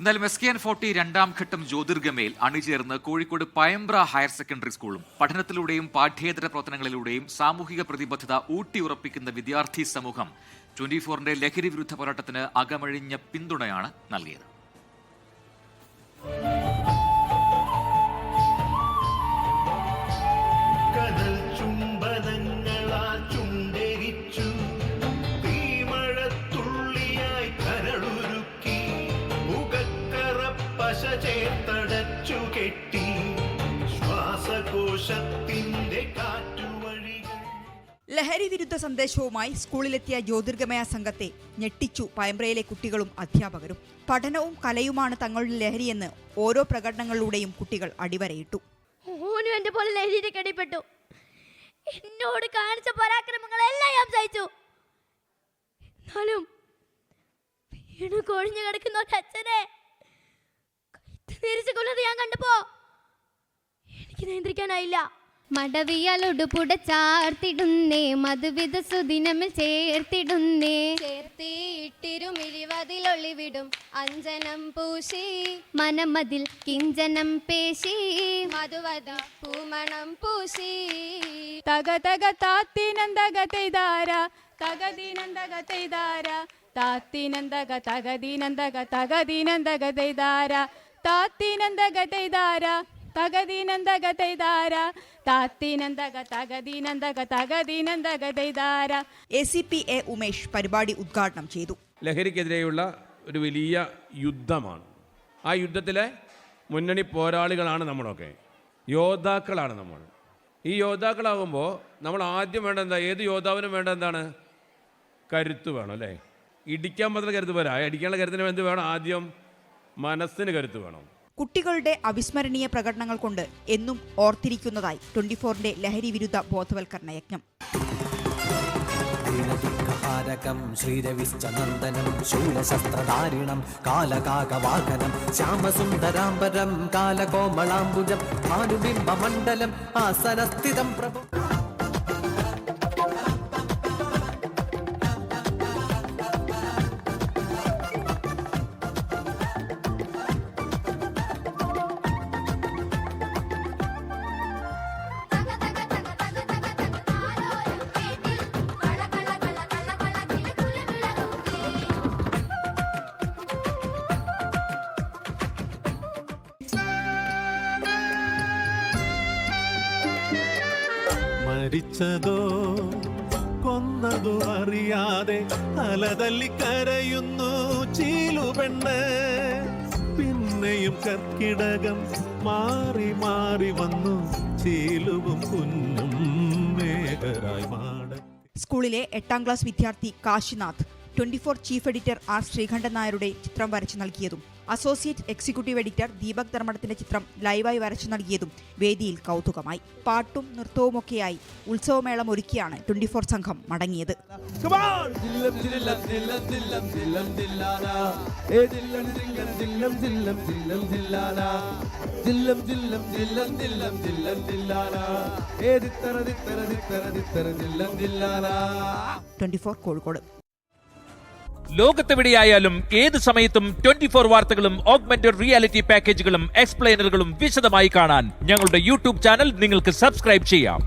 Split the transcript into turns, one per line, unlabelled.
എന്നാലും SKN40 രണ്ടാം ഘട്ടം ജ്യോതിർഗമയിൽ അണിചേർന്ന് കോഴിക്കോട് പയമ്പ്ര ഹയർ സെക്കൻഡറി സ്കൂളും പഠനത്തിലൂടെയും പാഠ്യേതര പ്രവർത്തനങ്ങളിലൂടെയും സാമൂഹിക പ്രതിബദ്ധത ഊട്ടിയുറപ്പിക്കുന്ന വിദ്യാർത്ഥി സമൂഹം 24-ന്റെ ലഹരി വിരുദ്ധ പോരാട്ടത്തിന് അകമഴിഞ്ഞ പിന്തുണയാണ് നൽകിയത്.
ലഹരി വിരുദ്ധ സന്ദേശവുമായി സ്കൂളിലെത്തിയ ജ്യോതിർഗമയ സംഘത്തെ ഞെട്ടിച്ചു പയമ്പ്രയിലെ കുട്ടികളും അധ്യാപകരും. പഠനവും കലയുമാണ് തങ്ങളുടെ ലഹരിയെന്ന് ഓരോ പ്രകടനങ്ങളിലൂടെയും കുട്ടികൾ അടിവരയിട്ടു.
എന്റെ പോലെ ലഹരിയുടെ കടിപ്പെട്ടു. എന്നോട് കാണിച്ച പരാക്രമങ്ങളെല്ലാം ഞാൻ സഹിച്ചു. എന്നാലും വീണു കൊഴിഞ്ഞു കിടക്കുന്ന ഒരച്ഛനെ തിരിച്ചു കൊല്ലത് ഞാൻ കണ്ടപ്പോ എനിക്ക് നിയന്ത്രിക്കാനായില്ല.
മടവിയാലൊടുപുട ചാർത്തിടുന്നേ മധുവിധ സുദിനമിൽ ചേർത്തിടുന്നേ ചേർത്തിട്ടിരുമിഴിവതിലൊളിവിടും അഞ്ജനം പൂശി മനമതിൽ കിഞ്ചനം പേശി മധുവത പൂമണം പൂശി
തക തക താത്തിനന്തക തെയ്താര തകദീനന്തക തെയ്താര താത്തിനന്തക തകദീനന്തക തകദീനന്തക തെയ്താര താത്തിനന്തക തെയ്താര തകദീനന്തക തെയ്താര താത്തിനന്തക തകദീനന്തക തകദീനന്തക തെയ്താര.
ACP A ഉമേഷ് പരിപാടി ഉദ്ഘാടനം ചെയ്തു.
ലഹരിക്കെതിരെയുള്ള ഒരു വലിയ യുദ്ധമാണ്. ആ യുദ്ധത്തിലെ മുന്നണി പോരാളികളാണ് നമ്മളൊക്കെ, യോദ്ധാക്കളാണ് നമ്മൾ. ഈ യോദ്ധാക്കളാകുമ്പോൾ നമ്മൾ ആദ്യം വേണ്ടത്, ഏത് യോദ്ധാവിനും വേണ്ടത് എന്താണ്? കരുത്ത് വേണം അല്ലേ? ഇടിക്കാൻ മാത്രം കരുത്ത് പോരാ. അടിക്കാനുള്ള കരുത്തിന് എന്ത് വേണം? ആദ്യം മനസ്സിന് കരുത്ത് വേണം.
കുട്ടികളുടെ അവിസ്മരണീയ പ്രകടനങ്ങൾ കൊണ്ട് എന്നും ഓർത്തിരിക്കുന്നതായി 24-ന്റെ ലഹരി വിരുദ്ധ ബോധവൽക്കരണ യജ്ഞം.
ശ്രീരവിശ്ചനന്ദനം ശൂലശസ്ത്രധാരിണം കാലകാകവാഹനം ശ്യാമസുന്ദരാംബരം കാലകോമളാംബുജം ഭാനുബിംബമണ്ഡലം ആസനസ്ഥിതം പ്രഭു.
മരിച്ചതോ കൊന്നതോ അറിയാതെ അലതല്ലി കരയുന്നു ചീലുപെണ്ണ്. പിന്നെയും കർക്കിടകം മാറി മാറി വന്നു ചീലുവും കുഞ്ഞും മേഘരായി മാട.
സ്കൂളിലെ 8ാം ക്ലാസ് വിദ്യാർത്ഥി Kashinath 24 chief editor R Sreekandan നായരുടെ ചിത്രം വരച്ചു നൽകിയതും അസോസിയേറ്റ് എക്സിക്യൂട്ടീവ് എഡിറ്റർ ദീപക് ധർമ്മടത്തിന്റെ ചിത്രം ലൈവായി വരച്ചു നൽകിയതും വേദിയിൽ കൗതുകമായി. പാട്ടും നൃത്തവുമൊക്കെയായി ഉത്സവമേളം ഒരുക്കിയാണ് 24 സംഘം മടങ്ങിയത്. കോഴിക്കോട്.
ലോകത്തെവിടെയായാലും ഏത് സമയത്തും 24 വാർത്തകളും ഓഗ്മെന്റഡ് റിയാലിറ്റി പാക്കേജുകളും എക്സ്പ്ലെയിനറുകളും വിശദമായി കാണാൻ ഞങ്ങളുടെ YouTube ചാനൽ നിങ്ങൾക്ക് സബ്സ്ക്രൈബ് ചെയ്യാം.